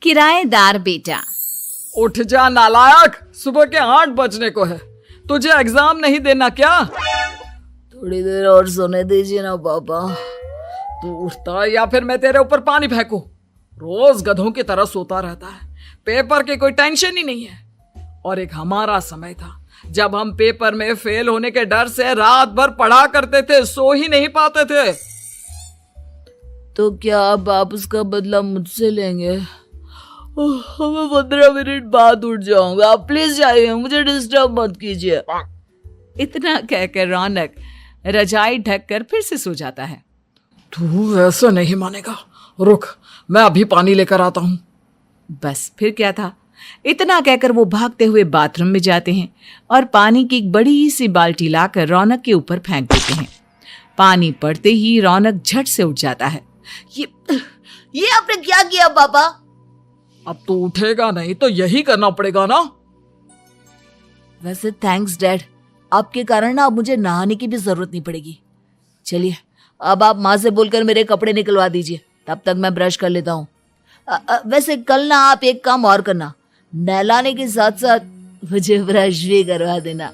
किराएदार बेटा। उठ जा नालायक, सुबह के 8 बजने को है। तुझे एग्जाम नहीं देना क्या? थोड़ी देर और सोने दीजिए ना पापा। तू उठता या फिर मैं तेरे ऊपर पानी फेंकूं? रोज गधों की तरह सोता रहता है, पेपर की कोई टेंशन ही नहीं है। और एक हमारा समय था जब हम पेपर में फेल होने के डर से रात भर पढ़ा करते थे, सो ही नहीं पाते थे। तो क्या अब आप उसका बदला मुझसे लेंगे? मैं 15 मिनट बाद उठ जाऊंगा, आप प्लीज जाइए, मुझे डिस्टर्ब मत कीजिए। इतना कहकर रौनक रजाई ढककर फिर से सो जाता है। तू ऐसा नहीं मानेगा, रुक मैं अभी पानी लेकर आता हूं। बस फिर क्या था, इतना कहकर वो भागते हुए बाथरूम में जाते हैं और पानी की एक बड़ी सी बाल्टी लाकर रौनक के ऊपर फेंक देते हैं। पानी पड़ते ही रौनक झट से उठ जाता है। ये आपने क्या किया पापा? अब तो उठेगा नहीं तो यही करना पड़ेगा ना। वैसे थैंक्स डैड, आपके कारण ना अब मुझे नहाने की भी जरूरत नहीं पड़ेगी। चलिए अब आप माँ से बोलकर मेरे कपड़े निकलवा दीजिए, तब तक मैं ब्रश कर लेता हूँ। वैसे कल ना आप एक काम और करना, नहलाने के साथ साथ मुझे ब्रश भी करवा देना।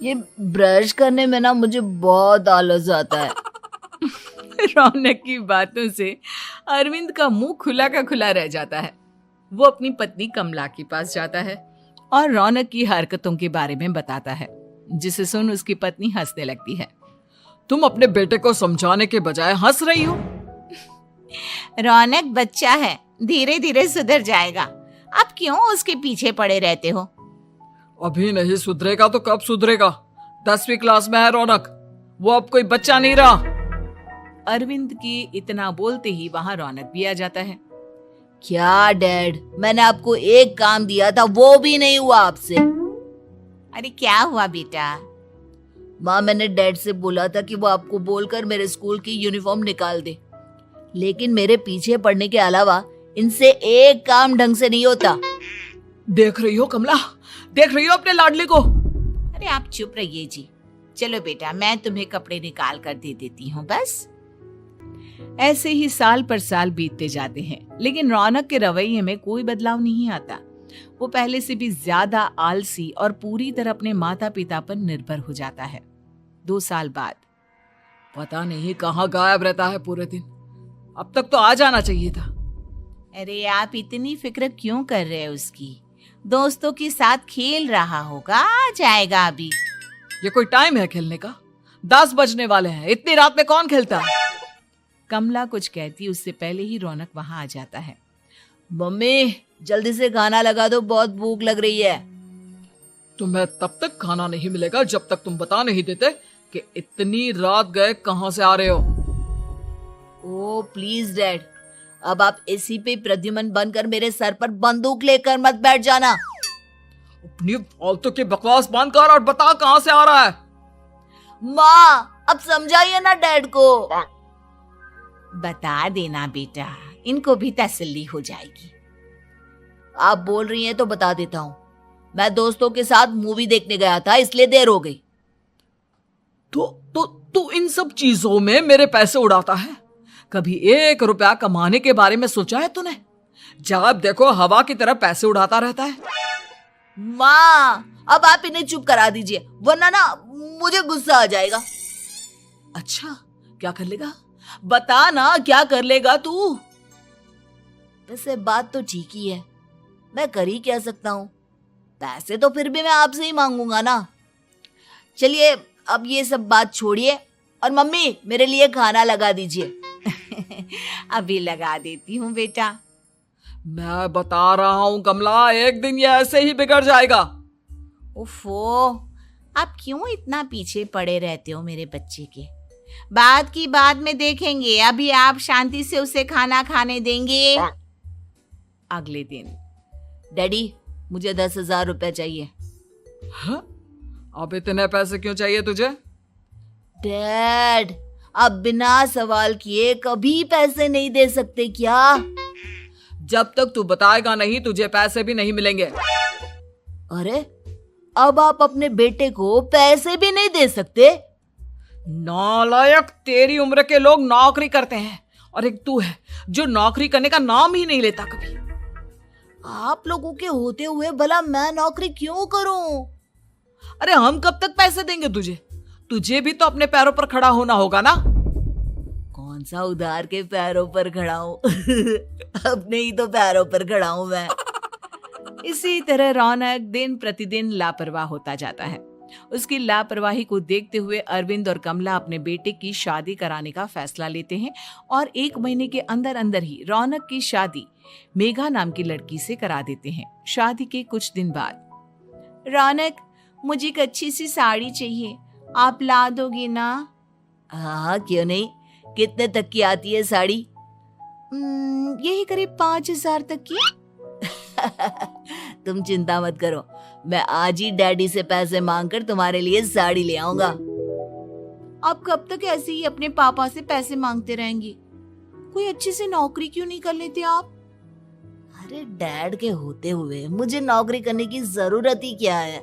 ये ब्रश करने में ना मुझे बहुत आलस आता है। रौनक की बातों से अरविंद का मुंह खुला का खुला रह जाता है। वो अपनी पत्नी कमला के पास जाता है और रौनक की हरकतों के बारे में बताता है, जिसे सुन उसकी पत्नी हंसने लगती है। तुम अपने बेटे को समझाने के बजाय हंस रही हो। रौनक बच्चा है, धीरे धीरे सुधर जाएगा, आप क्यों उसके पीछे पड़े रहते हो? अभी नहीं सुधरेगा तो कब सुधरेगा? 10वीं क्लास में है रौनक, वो अब कोई बच्चा नहीं रहा। अरविंद की इतना बोलते ही वहां रौनक भी आ जाता है। क्या डैड, मैंने आपको एक काम दिया था, वो भी नहीं हुआ आपसे। अरे क्या हुआ बेटा? माँ, मैंने डैड से बोला था कि वो आपको बोलकर मेरे स्कूल की यूनिफॉर्म निकाल दे, लेकिन मेरे पीछे पड़ने के अलावा इनसे एक काम ढंग से नहीं होता। देख रही हो कमला, देख रही हो अपने लाडले को? अरे आप चुप रहिए जी। चलो बेटा, मैं तुम्हें कपड़े निकाल कर दे देती हूँ। बस ऐसे ही साल पर साल बीतते जाते हैं, लेकिन रौनक के रवैये में कोई बदलाव नहीं आता। वो पहले से भी ज्यादा आलसी और पूरी तरह अपने माता पिता पर निर्भर हो जाता है। 2 साल बाद पता नहीं कहाँ गायब रहता है पूरे दिन, अब तक तो आ जाना चाहिए था। अरे आप इतनी फिक्र क्यों कर रहे हैं उसकी? दोस्तों के साथ खेल रहा होगा, आ जाएगा अभी। ये कोई टाइम है खेलने का? 10 बजने वाले हैं, इतनी रात में कौन खेलता है? कमला कुछ कहती उससे पहले ही रौनक वहां आ जाता है। मम्मी जल्दी से खाना लगा दो, बहुत भूख लग रही है। तुम्हें तब तक खाना नहीं मिलेगा जब तक तुम बता नहीं देते कि इतनी रात गए कहां से आ रहे हो। ओ प्लीज डैड, अब आप एसी पे प्रद्युमन बनकर मेरे सर पर बंदूक लेकर मत बैठ जाना। अपनी फालतू की बकवास बंद कर और बता कहां से आ रहा है। माँ अब समझाइए ना डैड को। बता देना बेटा, इनको भी तसल्ली हो जाएगी। आप बोल रही हैं तो बता देता हूँ, मैं दोस्तों के साथ मूवी देखने गया था, इसलिए देर हो गई। तो इन सब चीजों में मेरे पैसे उड़ाता है? कभी 1 रुपया कमाने के बारे में सोचा है तूने? जब देखो हवा की तरह पैसे उड़ाता रहता है। माँ अब आप इन्हें चुप करा दीजिए, वरना ना मुझे गुस्सा आ जाएगा। अच्छा क्या कर लेगा? बता ना, क्या कर लेगा तू? वैसे बात तो ठीक ही है, मैं कर ही क्या सकता हूँ, पैसे तो फिर भी मैं आपसे ही मांगूंगा ना। चलिए अब ये सब बात छोड़िए और मम्मी मेरे लिए खाना लगा दीजिए। अभी लगा देती हूँ बेटा। मैं बता रहा हूँ कमला, एक दिन ये ऐसे ही बिगड़ जाएगा। उफ़ो, आप क्यों इतना पीछे पड़े रहते हो मेरे बच्चे के? बात की बाद में देखेंगे, अभी आप शांति से उसे खाना खाने देंगे। अगले दिन, डैडी मुझे 10,000 रुपए चाहिए। हाँ? अब इतने पैसे क्यों चाहिए तुझे? डैड आप बिना सवाल किए कभी पैसे नहीं दे सकते क्या? जब तक तू बताएगा नहीं तुझे पैसे भी नहीं मिलेंगे। अरे अब आप अपने बेटे को पैसे भी नहीं दे सकते? नालायक, तेरी उम्र के लोग नौकरी करते हैं और एक तू है जो नौकरी करने का नाम ही नहीं लेता कभी। आप लोगों के होते हुए भला मैं नौकरी क्यों करूं? अरे हम कब तक पैसे देंगे तुझे? तुझे भी तो अपने पैरों पर खड़ा होना होगा ना। कौन सा उधार के पैरों पर खड़ा हूं? अपने ही तो पैरों पर खड़ा हूं मैं। इसी तरह रौनक दिन प्रतिदिन लापरवाह होता जाता है। उसकी लापरवाही को देखते हुए अरविंद और कमला अपने बेटे की शादी कराने का फैसला लेते हैं और 1 महीने के अंदर अंदर ही रौनक की शादी मेघा नाम की लड़की से करा देते हैं। शादी के कुछ दिन बाद, रौनक, मुझे एक अच्छी सी साड़ी चाहिए, आप ला दोगे ना? हाँ, क्यों नहीं। कितने तक की आती है साड़ी? यही करीब 5,000 तक की। तुम चिंता मत करो, मैं आज ही डैडी से पैसे मांगकर तुम्हारे लिए साड़ी ले आऊंगा। आप कब तक ऐसे ही अपने पापा से पैसे मांगते रहेंगे? कोई अच्छी सी नौकरी क्यों नहीं कर लेते आप? अरे डैड के होते हुए मुझे नौकरी करने की जरूरत ही क्या है?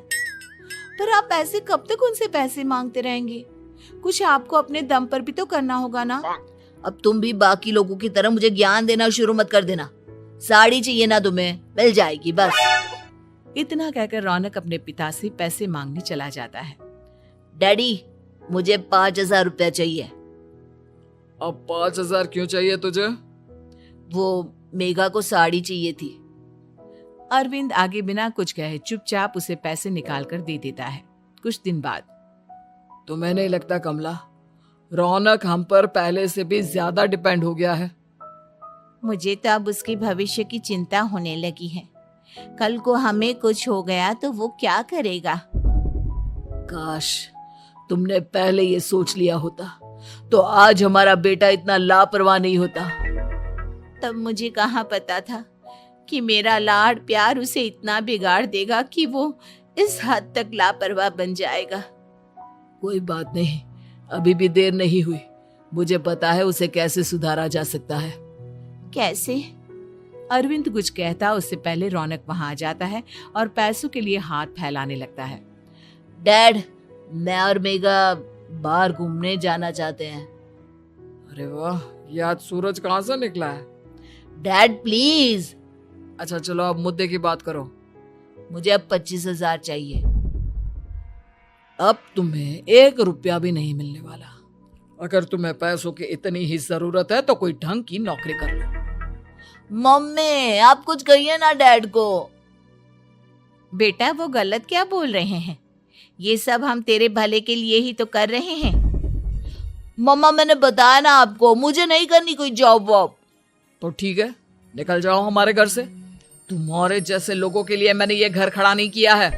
पर आप ऐसे कब तक उनसे पैसे मांगते रहेंगे? कुछ आपको अपने दम पर भी तो करना होगा ना। अब तुम भी बाकी लोगों की तरह मुझे ज्ञान देना शुरू मत कर देना। साड़ी चाहिए ना तुम्हें, मिल जाएगी बस। इतना कहकर रौनक अपने पिता से पैसे मांगने चला जाता है। डैडी, मुझे 5,000 रुपया चाहिए। अब 5,000 क्यों चाहिए तुझे? वो मेघा को साड़ी चाहिए थी। अरविंद आगे बिना कुछ कहे चुपचाप उसे पैसे निकाल कर दे देता है। कुछ दिन बाद, तुम्हें नहीं लगता कमला, रौनक हम पर पहले से भी ज्यादा डिपेंड हो गया है? मुझे तो अब उसके भविष्य की चिंता होने लगी है। कल को हमें कुछ हो गया तो वो क्या करेगा? काश तुमने पहले ये सोच लिया होता तो आज हमारा बेटा इतना लापरवाह नहीं होता। तब मुझे कहाँ पता था कि मेरा लाड प्यार उसे इतना बिगाड़ देगा कि वो इस हद तक लापरवाह बन जाएगा। कोई बात नहीं, अभी भी देर नहीं हुई। मुझे पता है उसे कैसे सुधारा जा सकता है। कैसे? अरविंद कुछ कहता उससे पहले रौनक वहां आ जाता है और पैसों के लिए हाथ फैलाने लगता है। डैड, मैं और मेघा बाहर घूमने जाना चाहते हैं। अरे वाह, ये आज सूरज कहाँ से निकला है? Dad please. अच्छा चलो अब मुद्दे की बात करो। मुझे अब 25,000 चाहिए। अब तुम्हें 1 रुपया भी नहीं मिलने वाला। अगर तुम्हें पैसों की इतनी ही जरूरत है तो कोई ढंग की नौकरी कर लो। मम्मी, आप कुछ कहिए ना डैड को। बेटा, वो गलत क्या बोल रहे हैं? ये सब हम तेरे भले के लिए ही तो कर रहे हैं। मम्मा, मैंने बताया ना आपको, मुझे नहीं करनी कोई जॉब वॉब। तो ठीक है, निकल जाओ हमारे घर से। तुम्हारे जैसे लोगों के लिए मैंने ये घर खड़ा नहीं किया है।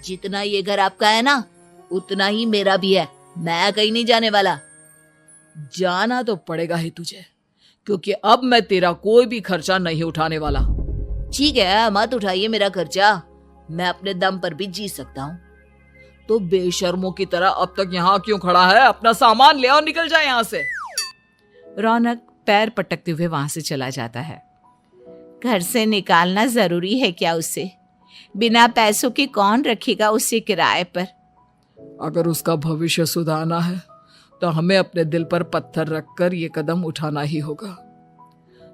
जितना ये घर आपका है ना, उतना ही मेरा भी है। मैं कहीं नहीं जाने वाला। जाना तो पड़ेगा ही तुझे, क्योंकि अब मैं तेरा कोई भी खर्चा नहीं उठाने वाला। ठीक है, मत उठाइए मेरा खर्चा, मैं अपने दम पर भी जी सकता हूँ। तो बेशर्मों की तरह अब तक यहाँ क्यों खड़ा है? अपना सामान ले और निकल जाए यहाँ से। रौनक पैर पटकते हुए वहां से चला जाता है। घर से निकालना जरूरी है क्या उसे? बिना पैसों के कौन रखेगा उसे किराए पर? अगर उसका भविष्य सुधारना है तो हमें अपने दिल पर पत्थर रखकर ये कदम उठाना ही होगा।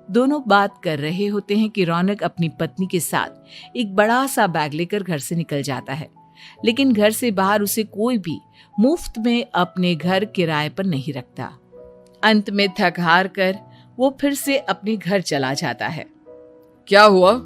दोनों बात कर रहे होते हैं कि रौनक अपनी पत्नी के साथ एक बड़ा सा बैग लेकर घर से निकल जाता है, लेकिन घर से बाहर उसे कोई भी मुफ्त में अपने घर किराए पर नहीं रखता। अंत में थक हार कर वो फिर से अपने घर चला जाता है। क्या हुआ?